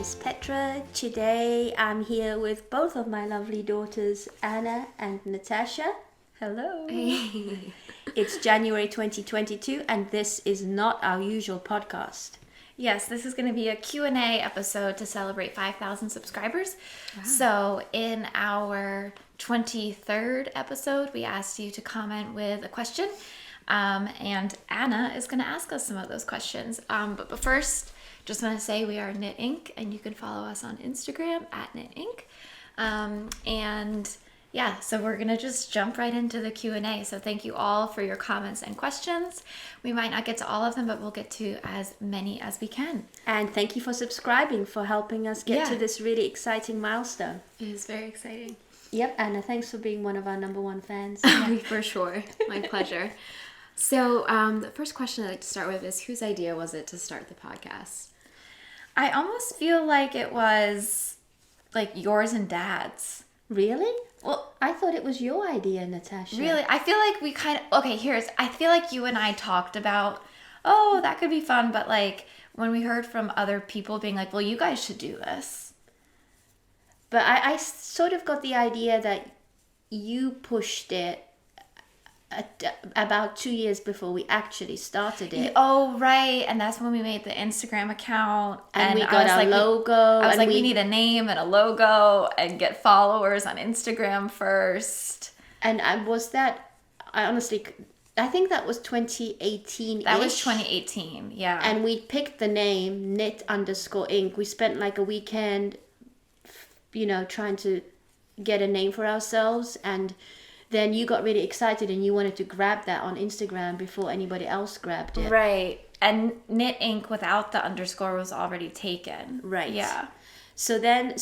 is Petra. Today I'm here with both of my lovely daughters, Anna and Natasha. Hello. Hey. It's January 2022 and this is not our usual podcast. Yes, this is going to be a Q&A episode to celebrate 5,000 subscribers. Wow. So in our 23rd episode, we asked you to comment with a question. And Anna is going to ask us some of those questions. But first, just want to say we are Knit Inc. and you can follow us on Instagram at Knit Inc. And yeah, so we're going to just jump right into the Q&A. So thank you all for your comments and questions. We might not get to all of them, but we'll get to as many as we can. And thank you for subscribing, for helping us get to this really exciting milestone. It is very exciting. Yep, Anna, thanks for being one of our number one fans. For sure. My pleasure. So the first question I'd like to start with is, whose idea was it to start the podcast? I almost feel like it was like yours and Dad's. Really? Well, I thought it was your idea, Natasha. Really? I feel like we kind of... Okay, I feel like you and I talked about, oh, that could be fun. But like when we heard from other people being like, well, you guys should do this. But I sort of got the idea that you pushed it about 2 years before we actually started it. Oh, right. And that's when we made the Instagram account. And we got our logo. I was like, we need a name and a logo and get followers on Instagram first. And I think that was 2018-ish. That was 2018, yeah. And we picked the name, Knit_Inc. We spent like a weekend, trying to get a name for ourselves. And then you got really excited and you wanted to grab that on Instagram before anybody else grabbed it. Right. And Knit Inc. without the underscore was already taken. Right. Yeah. So then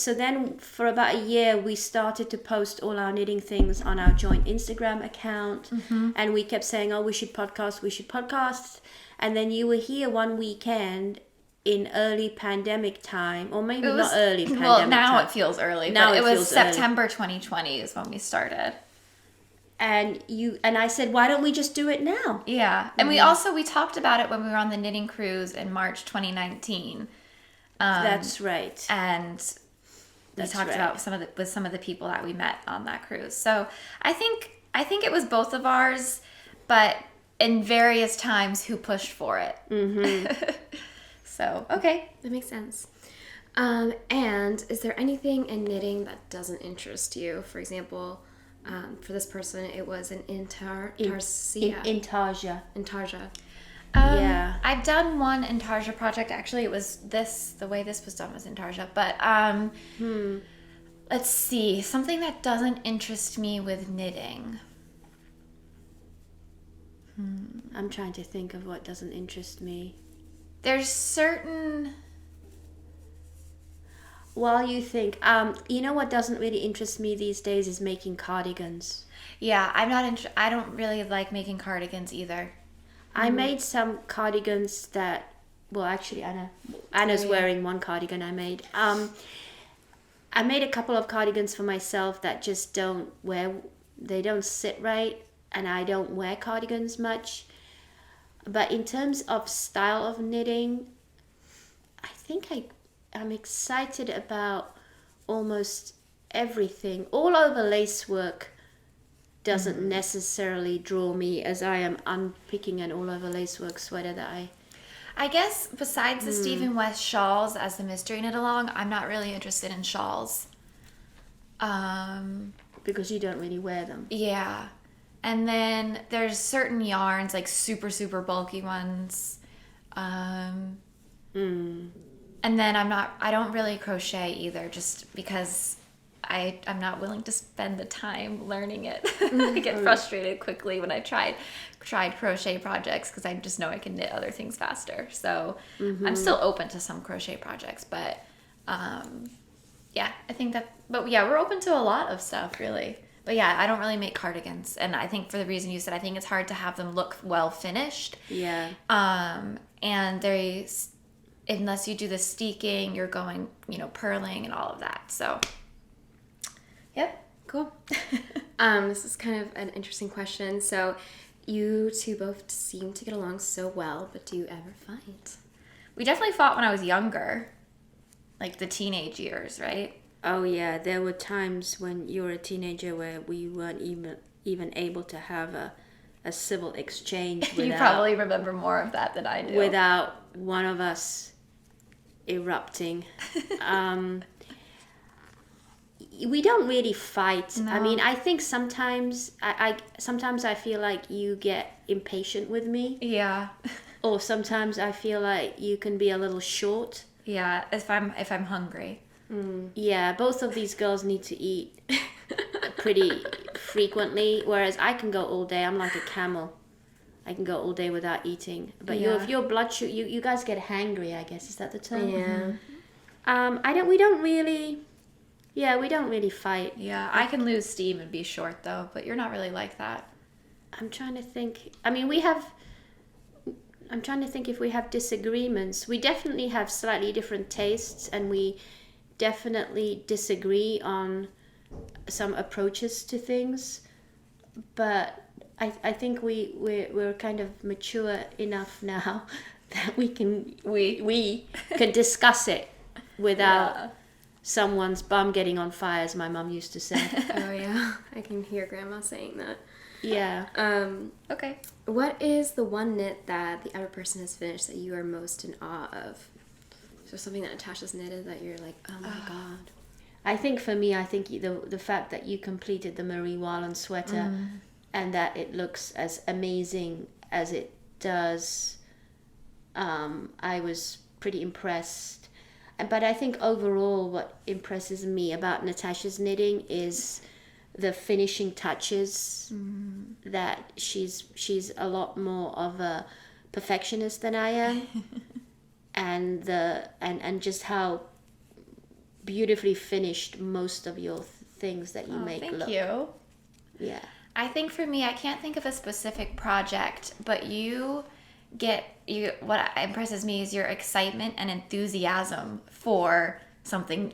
for about a year, we started to post all our knitting things on our joint Instagram account. Mm-hmm. And we kept saying, oh, we should podcast. And then you were here one weekend in early pandemic time, or maybe not early pandemic well, now time. It feels early. Now but it was feels September early. 2020 is when we started. And I said, why don't we just do it now? Yeah. And we talked about it when we were on the knitting cruise in March 2019. That's right. And we talked about with some of the people that we met on that cruise. So I think it was both of ours, but in various times who pushed for it. Mm-hmm. So, okay. That makes sense. And is there anything in knitting that doesn't interest you? For example, for this person, it was an intarsia. Intarsia. Yeah. I've done one intarsia project. Actually, it was the way this was done was intarsia. But let's see. Something that doesn't interest me with knitting. I'm trying to think of what doesn't interest me. There's certain... While you think, what doesn't really interest me these days is making cardigans. Yeah, I don't really like making cardigans either. I made some cardigans that, well, actually, Anna's wearing one cardigan I made. I made a couple of cardigans for myself that just they don't sit right, and I don't wear cardigans much. But in terms of style of knitting, I think I'm excited about almost everything. All over lace work doesn't necessarily draw me, as I am unpicking an all over lace work sweater that I guess besides the Stephen West shawls as the mystery knit along, I'm not really interested in shawls. because you don't really wear them. Yeah. And then there's certain yarns, like super, super bulky ones. And then I don't really crochet either, just because I'm not willing to spend the time learning it. I get frustrated quickly when I tried crochet projects because I just know I can knit other things faster. So I'm still open to some crochet projects, but yeah, I think that, but yeah, we're open to a lot of stuff really. But yeah, I don't really make cardigans, and I think for the reason you said, I think it's hard to have them look well finished. Yeah. And unless you do the steeking, you're going, purling and all of that. So, yep. Cool. This is kind of an interesting question. So, you two both seem to get along so well, but do you ever fight? We definitely fought when I was younger. like the teenage years, right? Oh yeah, there were times when you were a teenager where we weren't even able to have a civil exchange You probably remember more of that than I do. without one of us erupting. We don't really fight. No. I mean, I think sometimes I feel like you get impatient with me, Yeah. or sometimes I feel like you can be a little short. Yeah, if I'm hungry. Yeah, both of these girls need to eat pretty frequently, whereas I can go all day. I'm like a camel. I can go all day without eating. But Yeah. if your blood sugar, you guys get hangry, I guess. Is that the term? Yeah. We don't really fight. Yeah, I can lose steam and be short though, but you're not really like that. I'm trying to think. I mean, I'm trying to think if we have disagreements. We definitely have slightly different tastes, and we definitely disagree on some approaches to things. But I think we're kind of mature enough now that we can discuss it without someone's bum getting on fire, as my mum used to say. Oh yeah, I can hear Grandma saying that. Yeah. Okay. What is the one knit that the other person has finished that you are most in awe of? So something that Natasha's knitted that you're like, oh my god. I think for me, the fact that you completed the Marie Wallen sweater and that it looks as amazing as it does, I was pretty impressed. But I think overall what impresses me about Natasha's knitting is the finishing touches, that she's a lot more of a perfectionist than I am. and just how beautifully finished most of your things that you make Thank look. you. Yeah. I think for me, I can't think of a specific project, but what impresses me is your excitement and enthusiasm for something,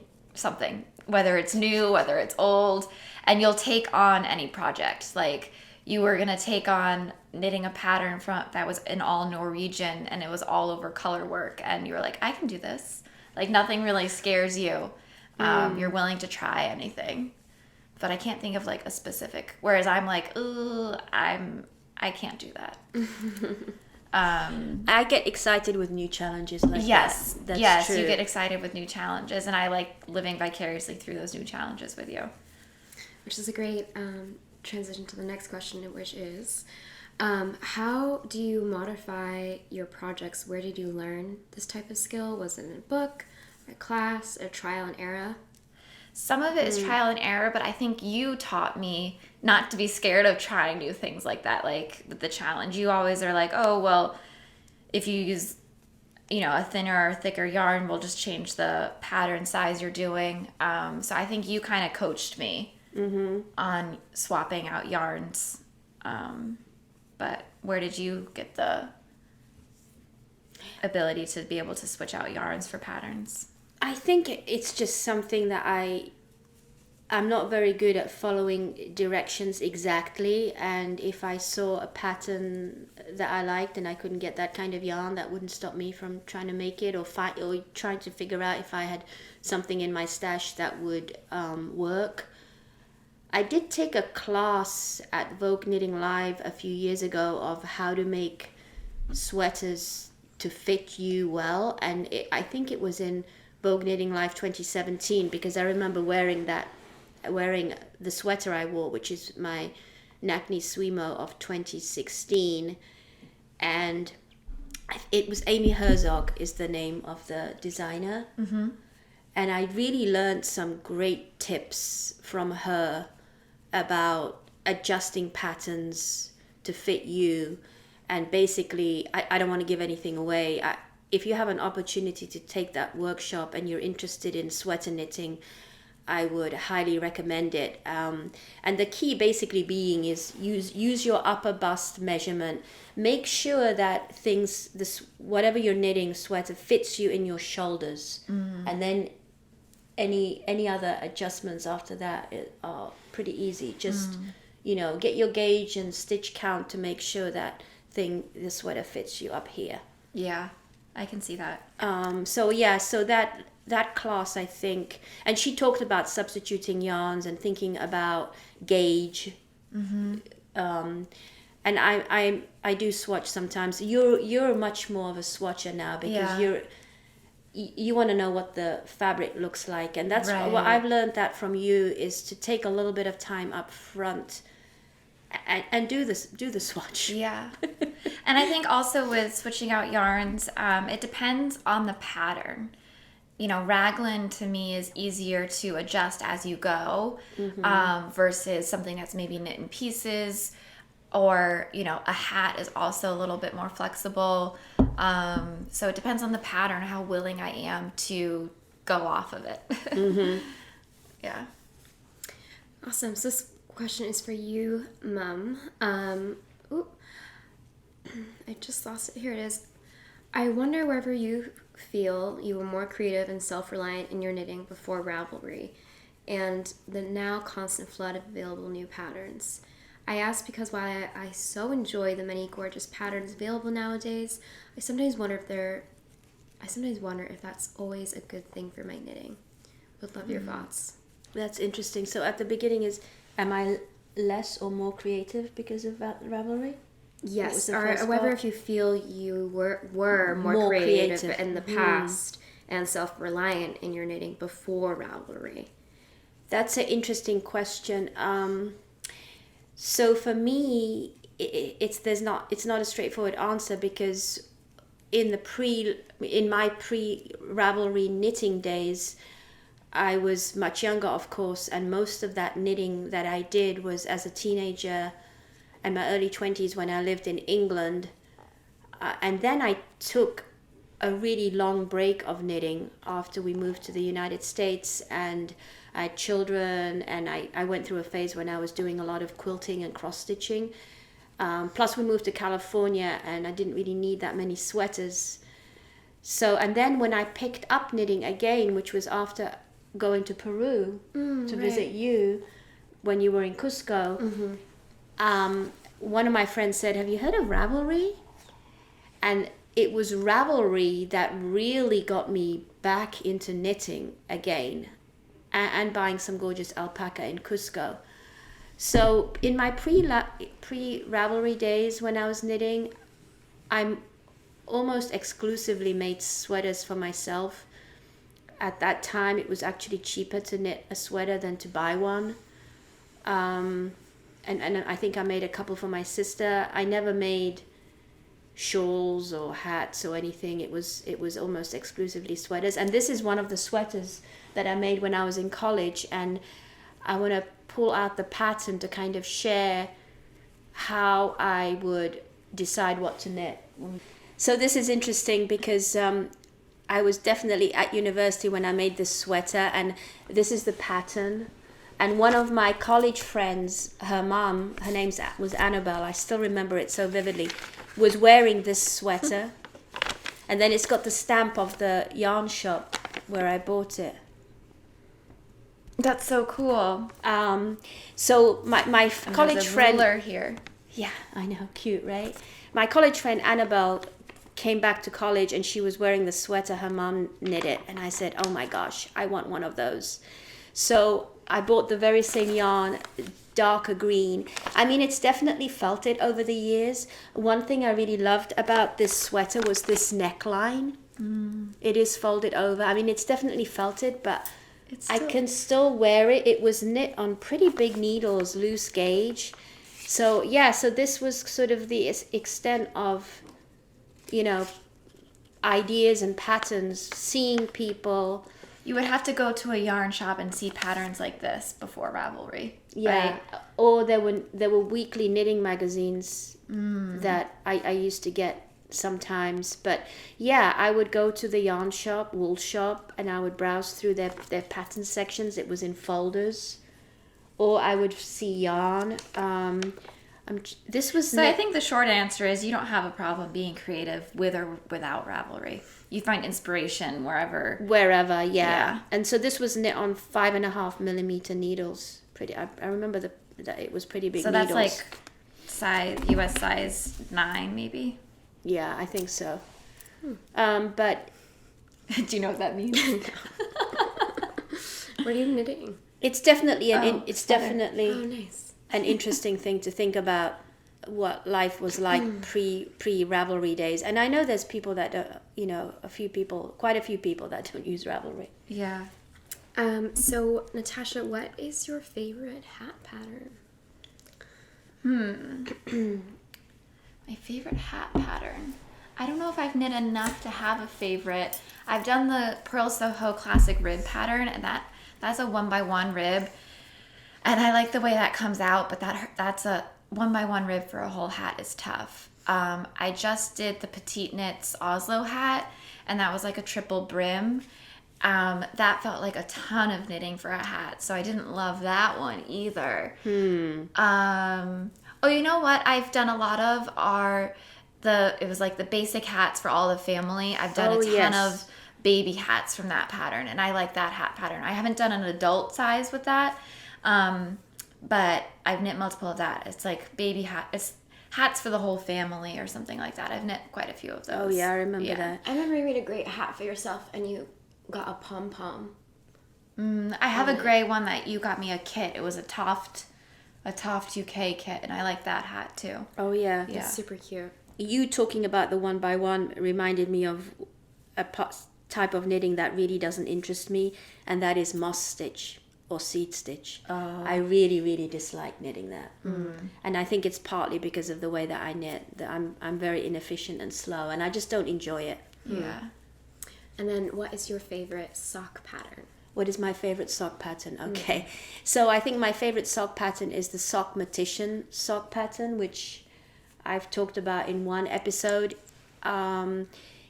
whether it's new, whether it's old, and you'll take on any project. Like you were going to take on knitting a pattern that was in all Norwegian and it was all over color work, and you were like, I can do this. Like nothing really scares you. You're willing to try anything. But I can't think of like a specific, whereas I'm like, ooh, I can't do that. I get excited with new challenges like Yes, that. That's yes, true. you get excited with new challenges, and I like living vicariously through those new challenges with you. Which is a great transition to the next question, which is, how do you modify your projects? Where did you learn this type of skill? Was it in a book, a class, a trial and error? Some of it is trial and error, but I think you taught me not to be scared of trying new things like that, like with the challenge. You always are like, oh, well, if you use, a thinner or thicker yarn, we'll just change the pattern size you're doing. So I think you kind of coached me on swapping out yarns. But where did you get the ability to be able to switch out yarns for patterns? I think it's just something that I'm not very good at following directions exactly, and if I saw a pattern that I liked and I couldn't get that kind of yarn, that wouldn't stop me from trying to make it or trying to figure out if I had something in my stash that would work. I did take a class at Vogue Knitting Live a few years ago of how to make sweaters to fit you well, and I think it was in Vogue Knitting Live 2017, because I remember wearing the sweater I wore, which is my Nakni Swimo of 2016, and it was Amy Herzog is the name of the designer, and I really learned some great tips from her about adjusting patterns to fit you. And basically, I don't want to give anything away. If you have an opportunity to take that workshop and you're interested in sweater knitting, I would highly recommend it. And the key basically being is use your upper bust measurement. Make sure that whatever you're knitting sweater fits you in your shoulders. And then any other adjustments after that are pretty easy. Just, get your gauge and stitch count to make sure that the sweater fits you up here. Yeah, I can see that. So that that class, I think, and she talked about substituting yarns and thinking about gauge. And I do swatch sometimes. You're much more of a swatcher now because you want to know what the fabric looks like, and that's what I've learned that from you, is to take a little bit of time up front and do the swatch. Yeah. And I think also with switching out yarns, it depends on the pattern. You know, raglan to me is easier to adjust as you go, versus something that's maybe knit in pieces, or, you know, a hat is also a little bit more flexible. So it depends on the pattern, how willing I am to go off of it. Yeah. Awesome. So this question is for you, Mum. I just lost it. Here it is. I wonder whether you feel you were more creative and self-reliant in your knitting before Ravelry and the now constant flood of available new patterns. I ask because while I so enjoy the many gorgeous patterns available nowadays, I sometimes wonder if that's always a good thing for my knitting. Would love your thoughts. That's interesting. So at the beginning am I less or more creative because of Ravelry? Yes, or whether if you feel you were more creative in the past and self-reliant in your knitting before Ravelry. That's an interesting question. So for me, it's not a straightforward answer, because in my pre-Ravelry knitting days, I was much younger, of course, and most of that knitting that I did was as a teenager and my early 20s when I lived in England. And then I took a really long break of knitting after we moved to the United States, and I had children, and I went through a phase when I was doing a lot of quilting and cross-stitching. Plus we moved to California and I didn't really need that many sweaters. So, and then when I picked up knitting again, which was after going to Peru to visit you when you were in Cusco, one of my friends said, "Have you heard of Ravelry?" And it was Ravelry that really got me back into knitting again, and buying some gorgeous alpaca in Cusco. So in my pre-Ravelry days when I was knitting, I'm almost exclusively made sweaters for myself. At that time, it was actually cheaper to knit a sweater than to buy one. And I think I made a couple for my sister. I never made shawls or hats or anything. It was almost exclusively sweaters. And this is one of the sweaters that I made when I was in college. And I want to pull out the pattern to kind of share how I would decide what to knit. So this is interesting because I was definitely at university when I made this sweater, and this is the pattern. And one of my college friends, her mom, her name was Annabelle, I still remember it so vividly, was wearing this sweater. And then it's got the stamp of the yarn shop where I bought it. That's so cool. So my college friend... ruler here. Yeah, I know, cute, right? My college friend Annabelle came back to college and she was wearing the sweater her mom knitted, and I said, oh my gosh, I want one of those. So I bought the very same yarn, darker green. I mean, it's definitely felted over the years. One thing I really loved about this sweater was this neckline. It is folded over. I mean, it's definitely felted, but I can still wear it. It was knit on pretty big needles, loose gauge. So yeah, so this was sort of the extent of, you know, ideas and patterns, seeing people. You would have to go to a yarn shop and see patterns like this before Ravelry. Yeah, right? Or there were weekly knitting magazines that I used to get sometimes. But yeah, I would go to the yarn shop, wool shop, and I would browse through their pattern sections. It was in folders. Or I would see yarn. I think the short answer is you don't have a problem being creative with or without Ravelry. You find inspiration wherever. Wherever, yeah. And so this was knit on 5.5 millimeter needles. I remember that it was pretty big. So needles. That's like US size 9, maybe. Yeah, I think so. But Do you know what that means? What are you knitting? It's definitely Oh, Oh, nice. an interesting thing to think about what life was like pre Ravelry days. And I know there's people that don't, quite a few people that don't use Ravelry. Yeah. So Natasha, what is your favorite hat pattern? My favorite hat pattern. I don't know if I've knit enough to have a favorite. I've done the Pearl Soho classic rib pattern, and that's a 1x1 rib, and I like the way that comes out. But that's a 1x1 rib for a whole hat is tough. I just did the Petite Knits Oslo hat, and that was like a triple brim. That felt like a ton of knitting for a hat, so I didn't love that one either. Oh, you know what I've done a lot of it was like the basic hats for all the family. I've done a ton of baby hats from that pattern, and I like that hat pattern. I haven't done an adult size with that, but I've knit multiple of that. It's like baby hat. It's hats for the whole family or something like that. I've knit quite a few of those. Oh yeah, I remember that. I remember you made a great hat for yourself, and you got a pom-pom. I have a gray one that you got me a kit. It was a Toft UK kit, and I like that hat too. Oh yeah. Yeah. It's super cute. You talking about the 1x1 reminded me of a type of knitting that really doesn't interest me, and that is moss stitch or seed stitch. I really, really dislike knitting that. And I think it's partly because of the way that I knit, that I'm very inefficient and slow, and I just don't enjoy it. Yeah. And then what is your favorite sock pattern? What is my favorite sock pattern? Okay. So I think my favorite sock pattern is the Sockmatician sock pattern, which I've talked about in one episode.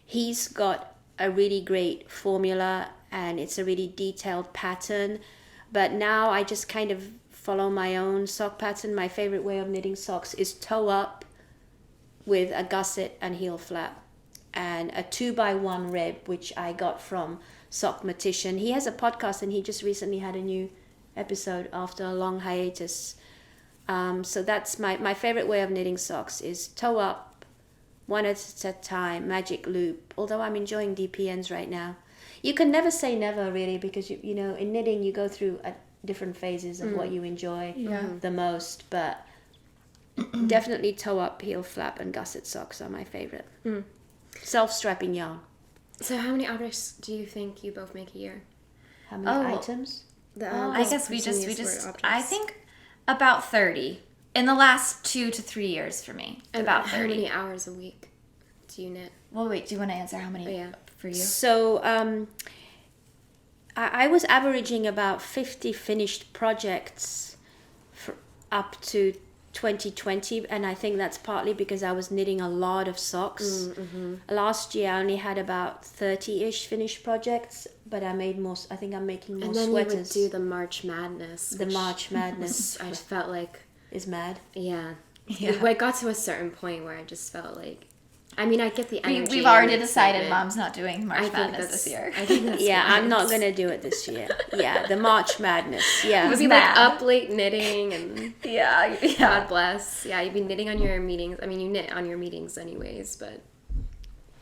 He's got a really great formula, and it's a really detailed pattern. But now I just kind of follow my own sock pattern. My favorite way of knitting socks is toe up with a gusset and heel flap, and a 2x1 rib, which I got from Sockmatician. He has a podcast, and he just recently had a new episode after a long hiatus. So that's my favorite way of knitting socks is toe up, one at a time, magic loop. Although I'm enjoying DPNs right now. You can never say never, really, because you know in knitting you go through different phases of what you enjoy the most. But definitely toe up, heel flap, and gusset socks are my favorite. Self-strapping yarn. So how many objects do you think you both make a year? How many items? I guess we just I think about 30 in the last 2 to 3 years for me. And about how 30. many hours a week do you knit? Well, wait, do you want to answer how many for you? So I was averaging about 50 finished projects for up to 2020, and I think that's partly because I was knitting a lot of socks. Last year I only had about 30-ish finished projects, but I made more. I think I'm making more sweaters. And then you would do the March Madness. The March Madness I just felt like is mad. Yeah. It got to a certain point where I just felt like, I mean, I get the energy. We've already decided Mom's not doing March Madness this year. I think that's I'm not going to do it this year. Yeah, the March Madness. Yeah. You'd be like up late knitting and yeah. God bless. Yeah, you'd be knitting on your meetings. I mean, you knit on your meetings anyways, but.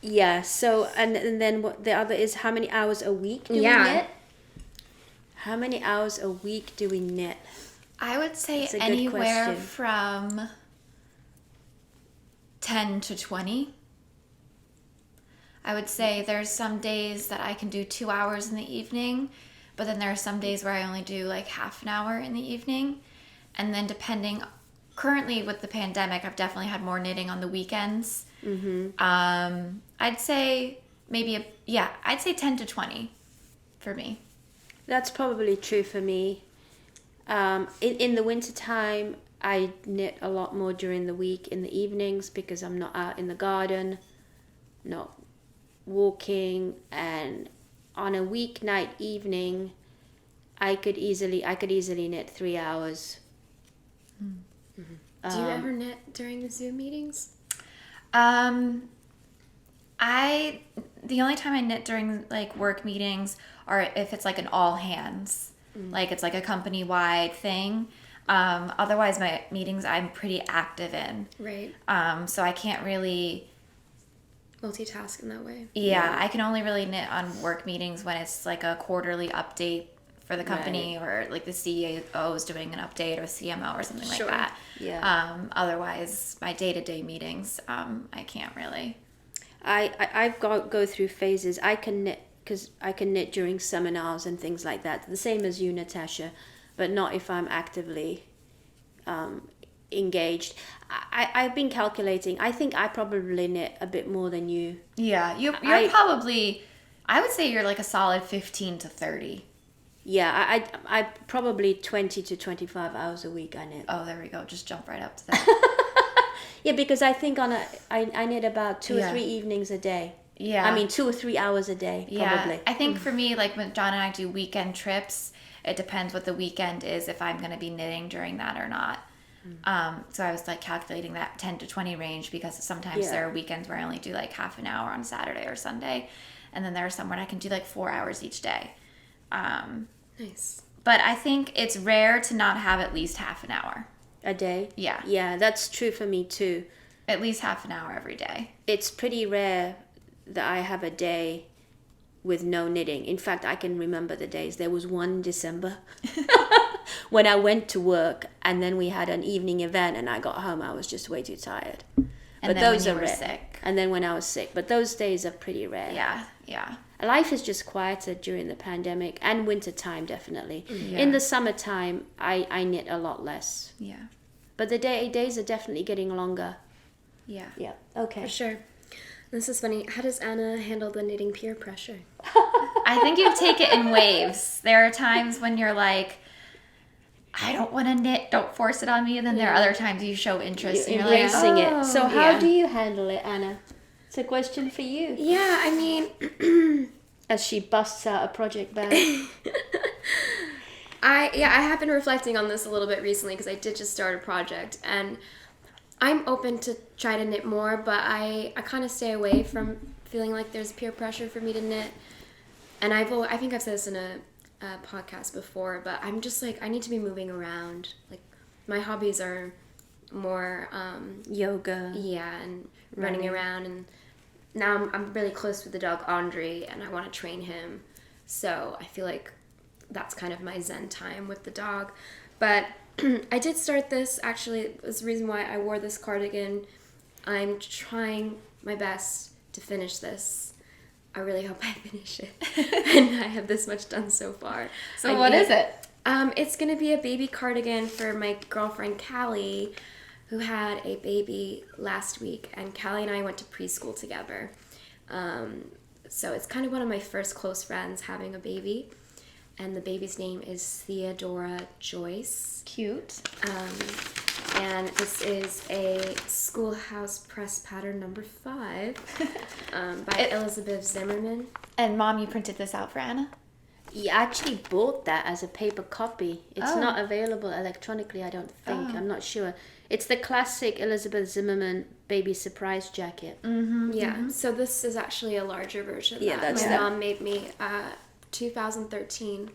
Yeah, so, and then what the other is, how many hours a week do we knit? How many hours a week do we knit? I would say anywhere from 10 to 20. I would say there's some days that I can do 2 hours in the evening, but then there are some days where I only do like half an hour in the evening. And then currently with the pandemic, I've definitely had more knitting on the weekends. I'd say I'd say 10 to 20 for me. That's probably true for me. In the wintertime, I knit a lot more during the week in the evenings because I'm not out in the garden, not walking, and on a weeknight evening, I could easily knit 3 hours. Do you ever knit during the Zoom meetings? The only time I knit during like work meetings are if it's like an all hands, like it's like a company wide thing. Otherwise my meetings I'm pretty active in. Right. So I can't really multitask in that way. Yeah, I can only really knit on work meetings when it's like a quarterly update for the company, or like the CEO is doing an update, or CMO or something like that. Yeah. Otherwise, my day-to-day meetings, I can't really. I've go through phases. I can knit because I can knit during seminars and things like that. The same as you, Natasha, but not if I'm actively engaged. I've been calculating. I think I probably knit a bit more than you. Yeah, you're probably, I would say you're like a solid 15 to 30. Yeah, I probably 20 to 25 hours a week I knit. Oh, there we go. Just jump right up to that. Yeah, because I think I knit about 2 or 3 evenings a day. Yeah. I mean, 2 or 3 hours a day, probably. Yeah. I think for me, like when John and I do weekend trips, it depends what the weekend is, if I'm going to be knitting during that or not. So I was like calculating that 10 to 20 range, because sometimes there are weekends where I only do like half an hour on Saturday or Sunday. And then there are some when I can do like 4 hours each day. Nice. But I think it's rare to not have at least half an hour. A day? Yeah. Yeah, that's true for me too. At least half an hour every day. It's pretty rare that I have a day with no knitting. In fact, I can remember the days. There was one December when I went to work, and then we had an evening event, and I got home. I was just way too tired. And but then those when you are were rare. sick. And then when I was sick. But those days are pretty rare. Yeah. Life is just quieter during the pandemic, and winter time, definitely. Yeah. In the summertime, I knit a lot less. Yeah. But the days are definitely getting longer. Yeah. Yeah. Okay. For sure. This is funny. How does Anna handle the knitting peer pressure? I think you take it in waves. There are times when you're like, I don't want to knit, don't force it on me. And then there are other times you show interest. You're and you're embracing like, it. So oh, how do you handle it, Anna? It's a question for you. Yeah, I mean... As she busts out a project bag. I have been reflecting on this a little bit recently, because I did just start a project, and I'm open to try to knit more, but I kind of stay away from feeling like there's peer pressure for me to knit. And I think I've said this in a podcast before, but I'm just like, I need to be moving around. Like, my hobbies are more Yoga. Yeah, and running around, and now I'm really close with the dog Andre, and I want to train him. So I feel like that's kind of my zen time with the dog. But I did start this, actually. It was the reason why I wore this cardigan. I'm trying my best to finish this. I really hope I finish it. And I have this much done so far. So what is it? It's going to be a baby cardigan for my girlfriend Callie, who had a baby last week, and Callie and I went to preschool together. So it's kind of one of my first close friends having a baby, and the baby's name is Theodora Joyce. Cute. And this is a Schoolhouse Press pattern number 5 by Elizabeth Zimmerman. And Mom, you printed this out for Anna? You actually bought that as a paper copy. It's not available electronically, I don't think. I'm not sure. It's the classic Elizabeth Zimmerman baby surprise jacket. Mm-hmm. Yeah, so this is actually a larger version. Yeah, that that's my that. mom made me 2013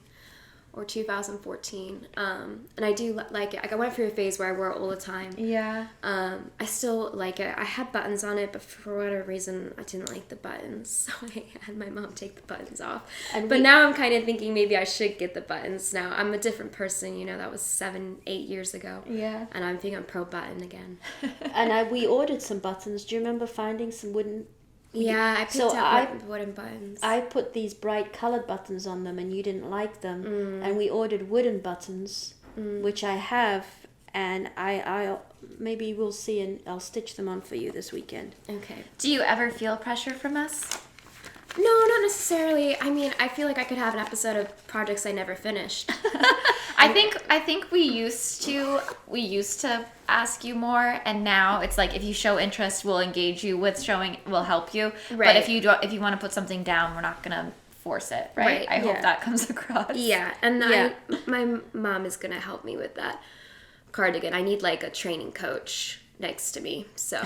or 2014. And I do like it. Like, I went through a phase where I wore it all the time. Yeah. I still like it. I had buttons on it, but for whatever reason, I didn't like the buttons. So I had my mom take the buttons off. But now I'm kind of thinking maybe I should get the buttons now. I'm a different person, you know, that was 7-8 years ago. Yeah. And I'm thinking I'm pro button again. And we ordered some buttons. Do you remember finding some wooden... Yeah, I picked out wooden buttons. I put these bright colored buttons on them, and you didn't like them. And we ordered wooden buttons, which I have, and I maybe we'll see, and I'll stitch them on for you this weekend. Okay. Do you ever feel pressure from us? No, not necessarily. I mean, I feel like I could have an episode of projects I never finished. I think we used to ask you more, and now it's like, if you show interest, we'll engage you with showing, we'll help you. Right. But if you want to put something down, we're not gonna force it, right? I hope that comes across. Yeah, and my mom is gonna help me with that cardigan. I need like a training coach next to me, so.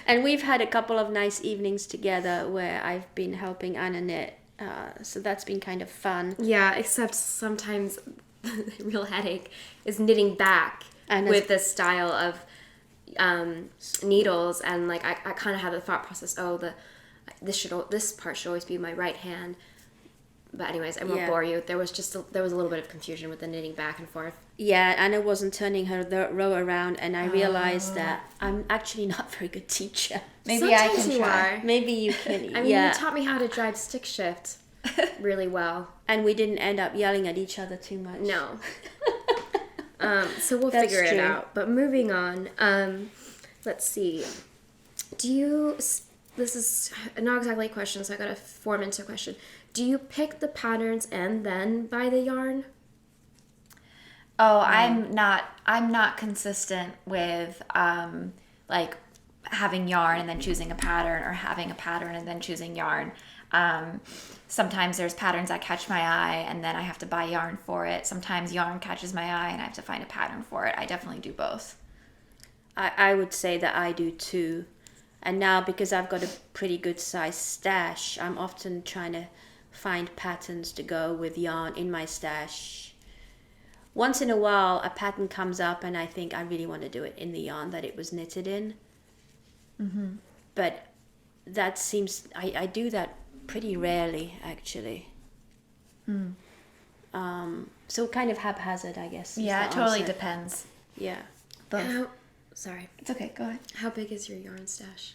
And we've had a couple of nice evenings together where I've been helping Anna knit, so that's been kind of fun. Yeah, except sometimes the real headache is knitting back And with the style of needles, and like I kind of have the thought process, this part should always be my right hand. But anyways, I won't bore you. There was a little bit of confusion with the knitting back and forth. Yeah, Anna wasn't turning her row around, and I realized that I'm actually not a very good teacher. Maybe Sometimes I can try. Maybe you can. I mean, you taught me how to drive stick shift really well. And we didn't end up yelling at each other too much. No. So we'll That's figure it true. out. But moving on, let's see. This is not exactly a question, so I gotta form into a question. Do you pick the patterns and then buy the yarn? Oh, I'm not consistent with like having yarn and then choosing a pattern, or having a pattern and then choosing yarn. Sometimes there's patterns that catch my eye and then I have to buy yarn for it. Sometimes yarn catches my eye and I have to find a pattern for it. I definitely do both. I would say that I do too. And now, because I've got a pretty good size stash, I'm often trying to find patterns to go with yarn in my stash. Once in a while, a pattern comes up and I think I really want to do it in the yarn that it was knitted in. Mm-hmm. But that seems, I do that pretty rarely, actually. So kind of haphazard, I guess. Yeah, it totally depends. Yeah. Sorry. It's okay, go ahead. How big is your yarn stash?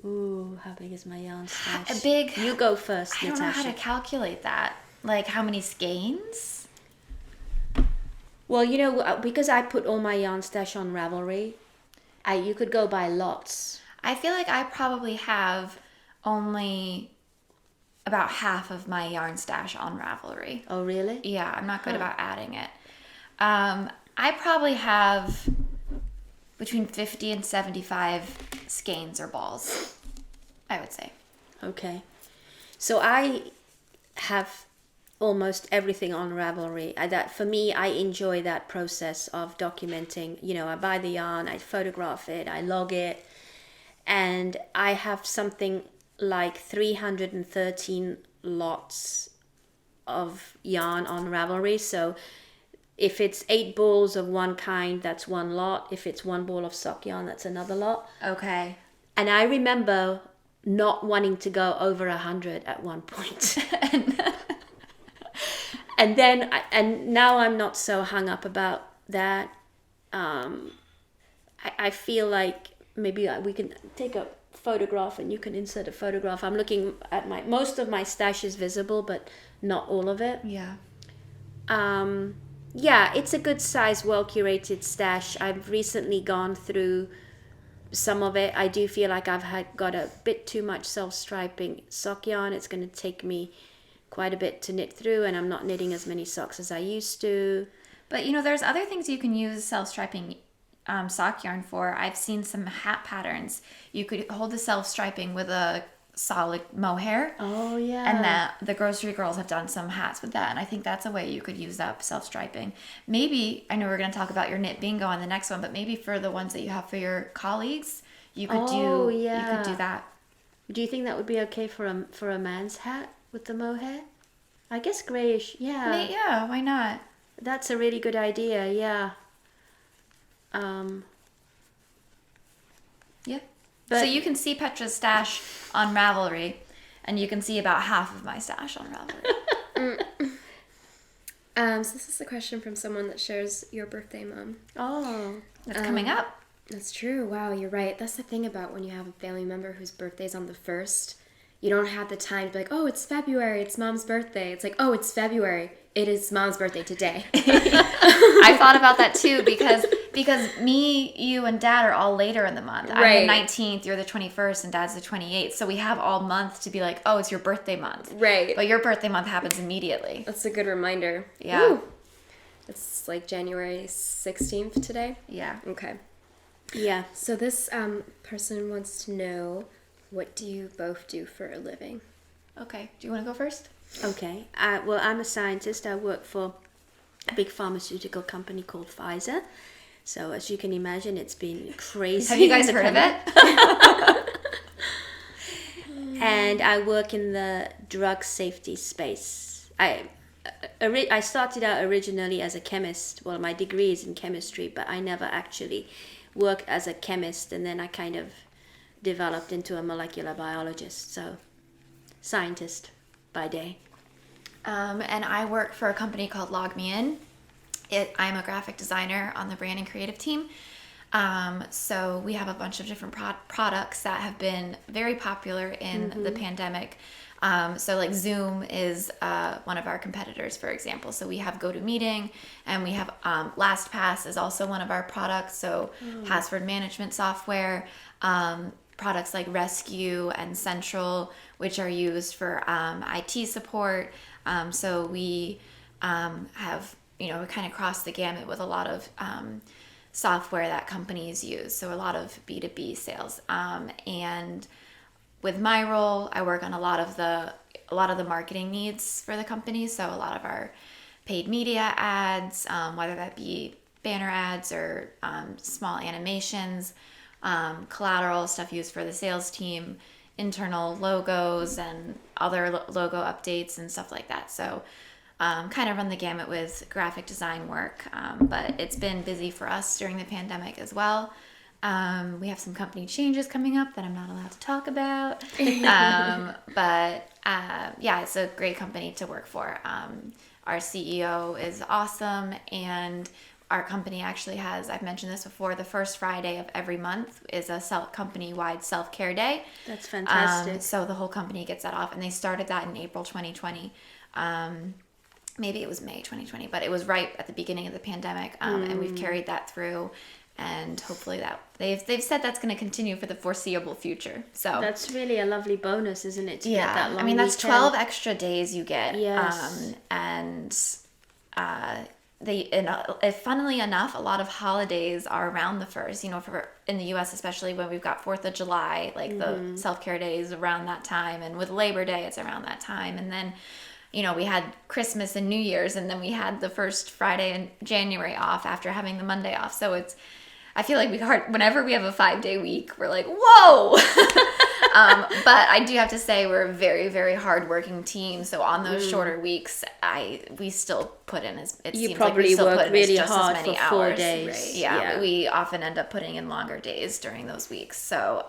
Ooh, how big is my yarn stash? Big. You go first, I don't know Natasha. how to calculate that. Like how many skeins? Well, you know, because I put all my yarn stash on Ravelry, you could go by lots. I feel like I probably have only about half of my yarn stash on Ravelry. Oh, really? Yeah, I'm not good about adding it. I probably have between 50 and 75 skeins or balls, I would say. Okay. So I have almost everything on Ravelry. That for me, I enjoy that process of documenting. You know, I buy the yarn, I photograph it, I log it, and I have something like 313 lots of yarn on Ravelry. So if it's 8 balls of one kind, that's one lot. If it's 1 ball of sock yarn, that's another lot. Okay. And I remember not wanting to go over 100 at one point. and now I'm not so hung up about that. I feel like maybe we can take a photograph and you can insert a photograph. I'm looking at most of my stash is visible, but not all of it. Yeah. Yeah, it's a good size, well curated stash. I've recently gone through some of it. I do feel like I've got a bit too much self-striping sock yarn. It's going to take me quite a bit to knit through, and I'm not knitting as many socks as I used to. But you know, there's other things you can use self-striping sock yarn for. I've seen some hat patterns. You could hold the self-striping with a solid mohair. Oh, yeah. And the grocery girls have done some hats with that, and I think that's a way you could use that self-striping. Maybe, I know we're going to talk about your knit bingo on the next one, but maybe for the ones that you have for your colleagues, you could you could do that. Do you think that would be okay for a man's hat with the mohair? I guess grayish, yeah. Yeah, why not? That's a really good idea, yeah. Yeah. But so you can see Petra's stash on Ravelry, and you can see about half of my stash on Ravelry. So this is a question from someone that shares your birthday, Mom. Oh, That's coming up. That's true. Wow, you're right. That's the thing about when you have a family member whose birthday's on the 1st. You don't have the time to be like, oh, it's February, it's Mom's birthday. It's like, oh, it's February. It is Mom's birthday today. I thought about that too because me, you, and Dad are all later in the month. Right. I'm the 19th, you're the 21st, and Dad's the 28th. So we have all month to be like, oh, it's your birthday month. Right. But your birthday month happens immediately. That's a good reminder. Yeah. Woo. It's like January 16th today? Yeah. Okay. yeah. So this person wants to know, what do you both do for a living? Okay. Do you want to go first? Okay. Well, I'm a scientist. I work for a big pharmaceutical company called Pfizer. So as you can imagine, it's been crazy. Have you guys heard of it? And I work in the drug safety space. I started out originally as a chemist. Well, my degree is in chemistry, but I never actually work as a chemist, and then I kind of developed into a molecular biologist. So scientist by day. And I work for a company called Log Me In. I'm a graphic designer on the brand and creative team. So we have a bunch of different products that have been very popular in the pandemic. So like Zoom is one of our competitors, for example. So we have GoToMeeting, and we have LastPass is also one of our products. So password management software, products like Rescue and Central, which are used for IT support. So we have, we kind of cross the gamut with a lot of software that companies use. So a lot of B2B sales. And with my role, I work on a lot of the marketing needs for the company. So a lot of our paid media ads, whether that be banner ads or small animations, collateral stuff used for the sales team, internal logos and other logo updates and stuff like that. So kind of run the gamut with graphic design work, but it's been busy for us during the pandemic as well. We have some company changes coming up that I'm not allowed to talk about, but it's a great company to work for. Our CEO is awesome, and our company actually has, I've mentioned this before, the first Friday of every month is a company-wide self-care day. That's fantastic. So the whole company gets that off, and they started that in April 2020. Maybe it was May 2020, but it was right at the beginning of the pandemic, and we've carried that through, and hopefully that they've said that's going to continue for the foreseeable future. So that's really a lovely bonus, isn't it? To get that long I mean, that's weekend. 12 extra days you get. Yes. Funnily enough, a lot of holidays are around the 1st, for in the US, especially when we've got 4th of July, like the self-care days around that time, and with Labor Day it's around that time, and then we had Christmas and New Year's, and then we had the first Friday in January off after having the Monday off. So I feel like whenever we have a 5-day week, we're like, whoa. But I do have to say we're a very, very hardworking team. So on those shorter weeks, we still put in You probably work really hard for 4 days. Right? Yeah, we often end up putting in longer days during those weeks. So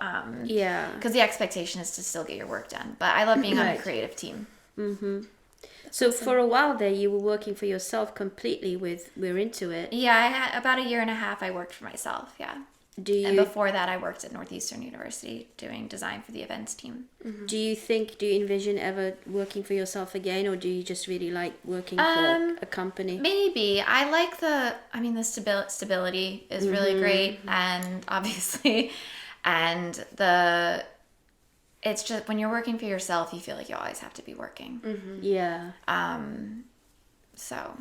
because the expectation is to still get your work done. But I love being on a creative team. Mm-hmm. So for a while there, you were working for yourself completely with We're Into It. Yeah, I had about a year and a half I worked for myself, And before that, I worked at Northeastern University doing design for the events team. Mm-hmm. Do you envision ever working for yourself again, or do you just really like working for a company? Maybe. I like the stability is really great, and obviously, and it's just when you're working for yourself, you feel like you always have to be working. Mm-hmm. Yeah. So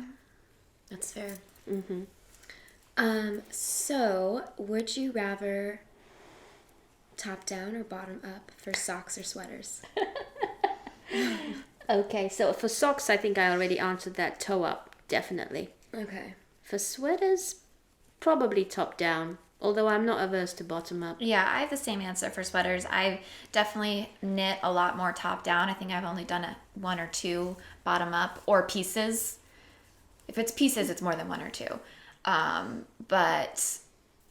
that's fair. Mm-hmm. So would you rather top down or bottom up for socks or sweaters? Okay, so for socks, I think I already answered that. Toe up, definitely. Okay. For sweaters, probably top down. Although I'm not averse to bottom up. Yeah, I have the same answer for sweaters. I've definitely knit a lot more top down. I think I've only done 1 or 2 bottom up or pieces. If it's pieces, it's more than 1 or 2. But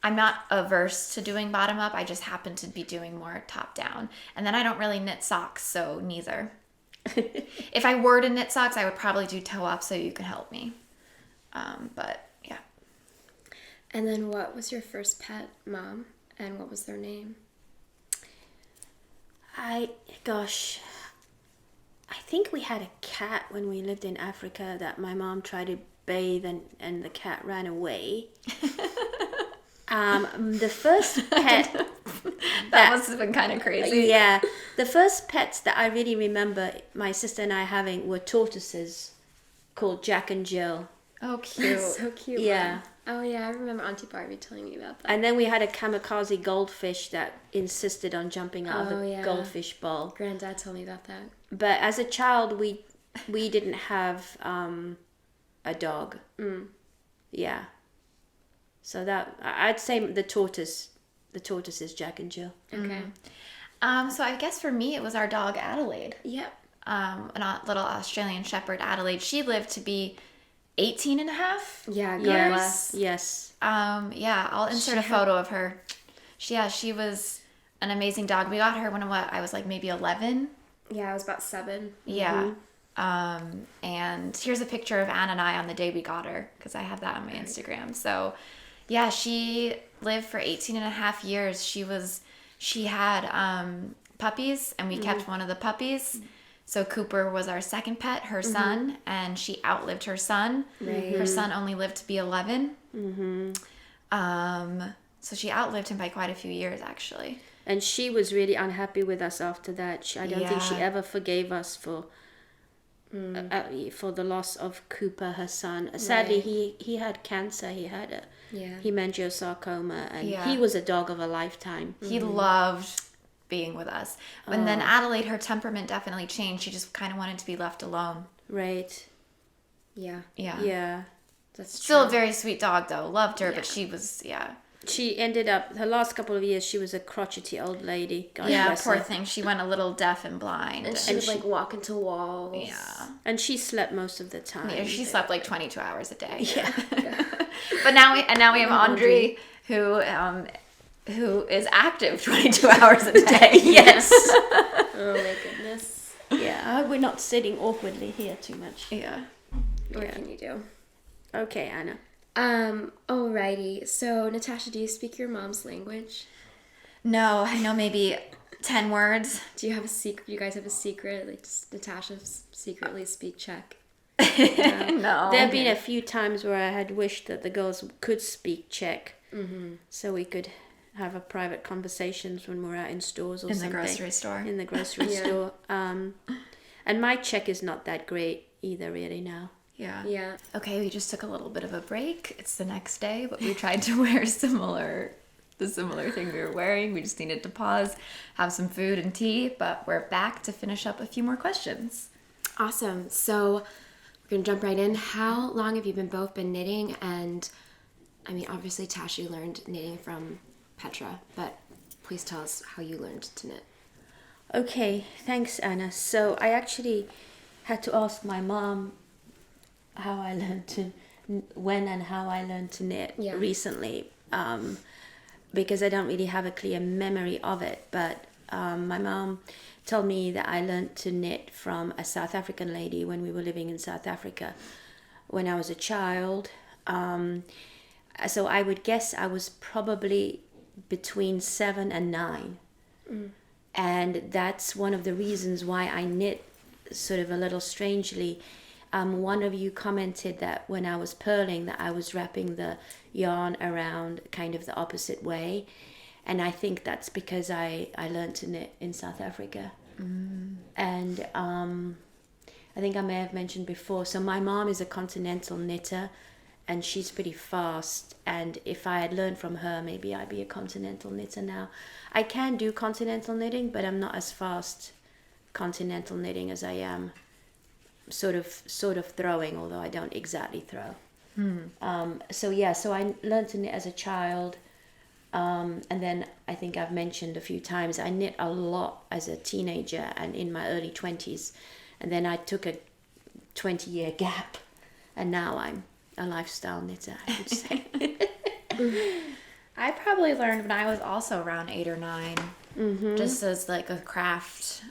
I'm not averse to doing bottom up. I just happen to be doing more top down. And then I don't really knit socks, so neither. If I were to knit socks, I would probably do toe up, so you can help me. But yeah. And then what was your first pet, Mom? And what was their name? I think we had a cat when we lived in Africa that my mom tried to bathe and the cat ran away. The first pet... that must have been kind of crazy. Yeah. The first pets that I really remember my sister and I having were tortoises called Jack and Jill. Oh, cute. That's so cute. Yeah. Mom. Oh, yeah, I remember Auntie Barbie telling me about that. And then we had a kamikaze goldfish that insisted on jumping out of the goldfish bowl. Granddad told me about that. But as a child, we didn't have a dog. Yeah. So that I'd say the tortoise is Jack and Jill. Okay. So I guess for me it was our dog Adelaide. Yep. A little Australian Shepherd Adelaide. She lived to be 18 and a half. Yeah, God Yes. bless. Yes. Yeah, I'll insert a photo of her. She was an amazing dog. We got her when I was like maybe 11. Yeah, I was about 7. Yeah. And here's a picture of Anne and I on the day we got her, because I have that on my Instagram. So yeah, she lived for 18 and a half years. She had puppies, and we kept one of the puppies. So Cooper was our second pet, her son, and she outlived her son. Right. Her son only lived to be 11. So she outlived him by quite a few years, actually. And she was really unhappy with us after that. I don't think she ever forgave us for the loss of Cooper, her son. Sadly, he had cancer. He had hemangiosarcoma, and he was a dog of a lifetime. He loved being with us. And then Adelaide, her temperament definitely changed. She just kind of wanted to be left alone. Right. Yeah. Yeah. That's Still true. a very sweet dog, though. Loved her, but she was, She ended up, her last couple of years, she was a crotchety old lady. God bless poor her. thing. She went a little deaf and blind. And she would like walk into walls. Yeah. And she slept most of the time. Yeah, she slept like 22 hours a day. Yeah. But now we have Andre, who is active 22 hours a day. Yes. Oh my goodness. Yeah, we're not sitting awkwardly here too much. Yeah. What can you do? Okay, Anna. Alrighty. So, Natasha, do you speak your mom's language? No, I know maybe 10 words. Do you have a secret? You guys have a secret? Like, does Natasha secretly speak Czech? No. There have been a few times where I had wished that the girls could speak Czech, so we could have a private conversations when we're out in stores or In something. the grocery store. In the grocery store. And my Czech is not that great either, really, now. Yeah. Yeah. Okay, we just took a little bit of a break. It's the next day, but we tried to wear the similar thing we were wearing. We just needed to pause, have some food and tea, but we're back to finish up a few more questions. Awesome. So, we're going to jump right in. How long have you both been knitting? And, I mean, obviously, Tash, you learned knitting from Petra, but please tell us how you learned to knit. Okay, thanks, Anna. So I actually had to ask my mom when and how I learned to knit recently, because I don't really have a clear memory of it. But my mom told me that I learned to knit from a South African lady when we were living in South Africa when I was a child. So I would guess I was probably between 7 and 9. And that's one of the reasons why I knit sort of a little strangely. One of you commented that when I was purling that I was wrapping the yarn around kind of the opposite way. And I think that's because I learned to knit in South Africa. And I think I may have mentioned before, so my mom is a continental knitter and she's pretty fast. And if I had learned from her, maybe I'd be a continental knitter now. I can do continental knitting, but I'm not as fast continental knitting as I am sort of throwing, although I don't exactly throw. So I learned to knit as a child, and then I think I've mentioned a few times I knit a lot as a teenager and in my early 20s, and then I took a 20-year gap, and now I'm a lifestyle knitter, I would say. I probably learned when I was also around 8 or 9, just as like a craft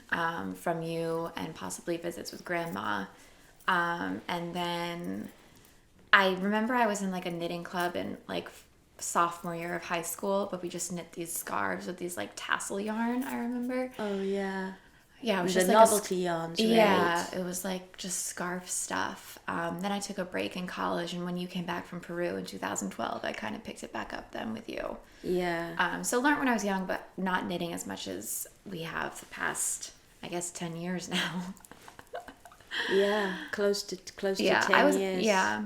from you and possibly visits with grandma. And then I remember I was in like a knitting club in like sophomore year of high school, but we just knit these scarves with these like tassel yarn, I remember. Oh, yeah. Yeah, it was The just like novelty yarns, right? Yeah, it was like just scarf stuff. Then I took a break in college, and when you came back from Peru in 2012, I kind of picked it back up then with you. Yeah. So learned when I was young, but not knitting as much as we have the past, I guess, 10 years now. Yeah, close to 10 years. Yeah,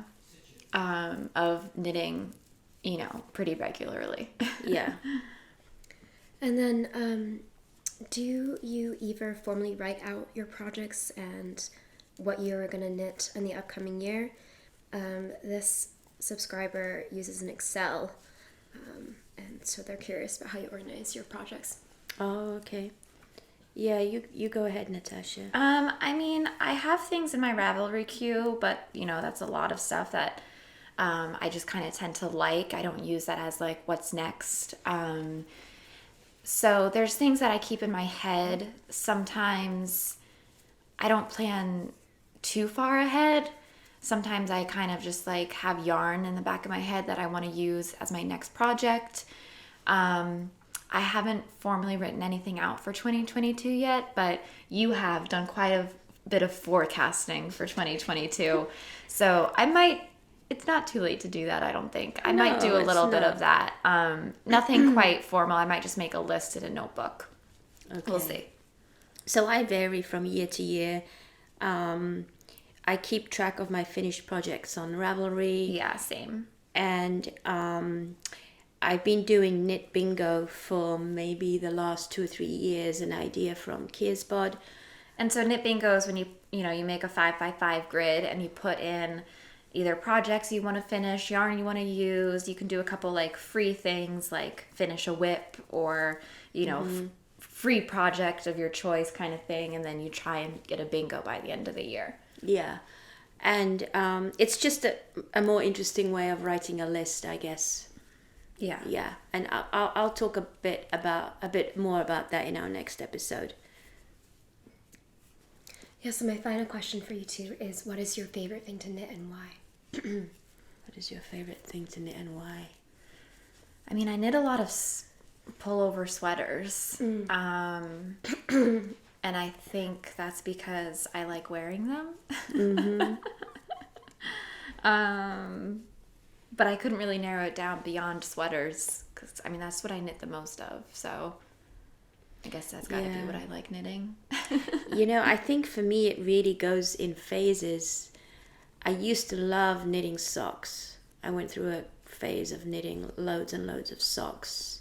of knitting, pretty regularly. Yeah. And then, do you ever formally write out your projects and what you're going to knit in the upcoming year? This subscriber uses an Excel, and so they're curious about how you organize your projects. Oh, okay. Yeah, you go ahead, Natasha. I mean, I have things in my Ravelry queue, but that's a lot of stuff that I just kind of tend to like. I don't use that as like what's next. So there's things that I keep in my head. Sometimes I don't plan too far ahead. Sometimes I kind of just like have yarn in the back of my head that I want to use as my next project. I haven't formally written anything out for 2022 yet, but you have done quite a bit of forecasting for 2022. So it's not too late to do that, I don't think. I might do a little bit of that. Nothing quite formal. I might just make a list in a notebook. Okay. We'll see. So I vary from year to year. I keep track of my finished projects on Ravelry. Yeah, same. And I've been doing knit bingo for maybe the last 2 or 3 years, an idea from Kiersbod. And so knit bingo is when you make a 5x5 grid and you put in either projects you want to finish, yarn you want to use. You can do a couple like free things like finish a whip or, free project of your choice kind of thing. And then you try and get a bingo by the end of the year. Yeah. And it's just a more interesting way of writing a list, I guess. Yeah. And I'll talk a bit more about that in our next episode. Yeah, so my final question for you two is, what is your favorite thing to knit and why? What is your favorite thing to knit and why? I mean, I knit a lot of pullover sweaters. And I think that's because I like wearing them. Mm-hmm. But I couldn't really narrow it down beyond sweaters because, I mean, that's what I knit the most of. So I guess that's got to be what I like knitting. I think for me it really goes in phases. I used to love knitting socks. I went through a phase of knitting loads and loads of socks.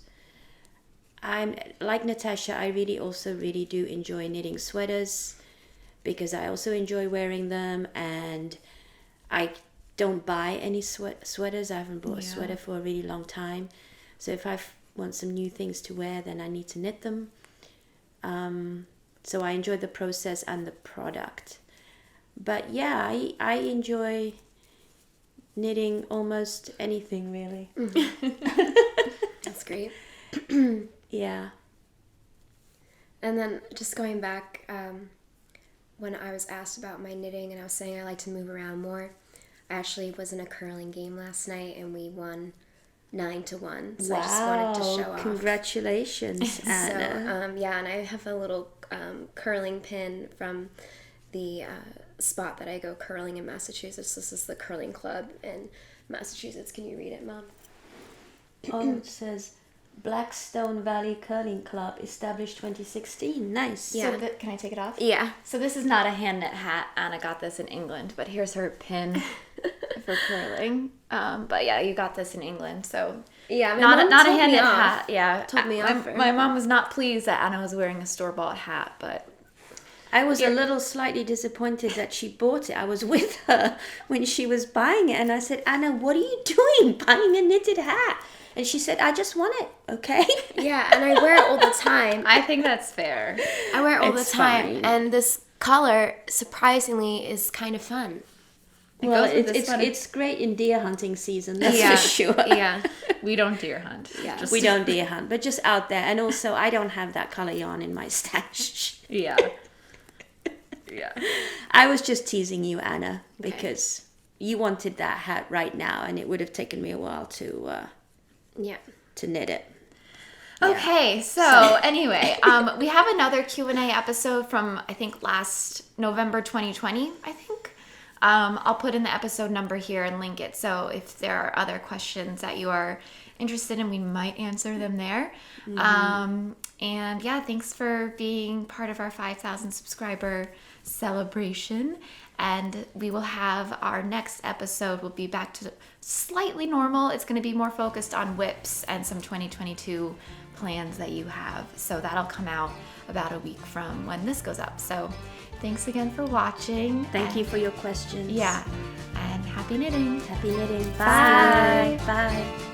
I'm like Natasha, I really do enjoy knitting sweaters because I also enjoy wearing them, and I don't buy any sweaters. I haven't bought a sweater for a really long time. So if I want some new things to wear, then I need to knit them. So I enjoy the process and the product. But yeah, I enjoy knitting almost anything really. Mm-hmm. That's great. Yeah. And then just going back, when I was asked about my knitting and I was saying I like to move around more, I actually was in a curling game last night and we won 9-1. So wow. I just wanted to show off. Congratulations, Anna. So, and I have a little curling pin from the spot that I go curling in Massachusetts. This is the curling club in Massachusetts. Can you read it, Mom? Oh, it says Blackstone Valley Curling Club, established 2016. Nice. Yeah. So can I take it off? Yeah. So this is not a hand knit hat. Anna got this in England, but here's her pin for curling. But yeah, you got this in England, so yeah, not a hand knit hat. Yeah, told me off. My mom was not pleased that Anna was wearing a store-bought hat, but I was a little slightly disappointed that she bought it. I was with her when she was buying it, and I said, Anna, what are you doing buying a knitted hat? And she said, I just want it, okay? Yeah, and I wear it all the time. I think that's fair. I wear it all the time, and this color, surprisingly, is kind of fun. Well, it's great in deer hunting season, that's for sure. Yeah, we don't deer hunt. Yeah, we don't deer hunt, but just out there. And also, I don't have that color yarn in my stash. Yeah. Yeah. I was just teasing you, Anna, because you wanted that hat right now, and it would have taken me a while to knit it. Okay, so anyway, we have another Q&A episode from, I think, last November 2020, I think. I'll put in the episode number here and link it. So if there are other questions that you are interested in, we might answer them there. Mm-hmm. And yeah, thanks for being part of our 5,000 subscriber celebration. And we will have our next episode will be back to slightly normal. It's going to be more focused on whips and some 2022 plans that you have. So that'll come out about a week from when this goes up. So thanks again for watching. Thank you for your questions. Yeah. And happy knitting. Happy knitting. Bye. Bye.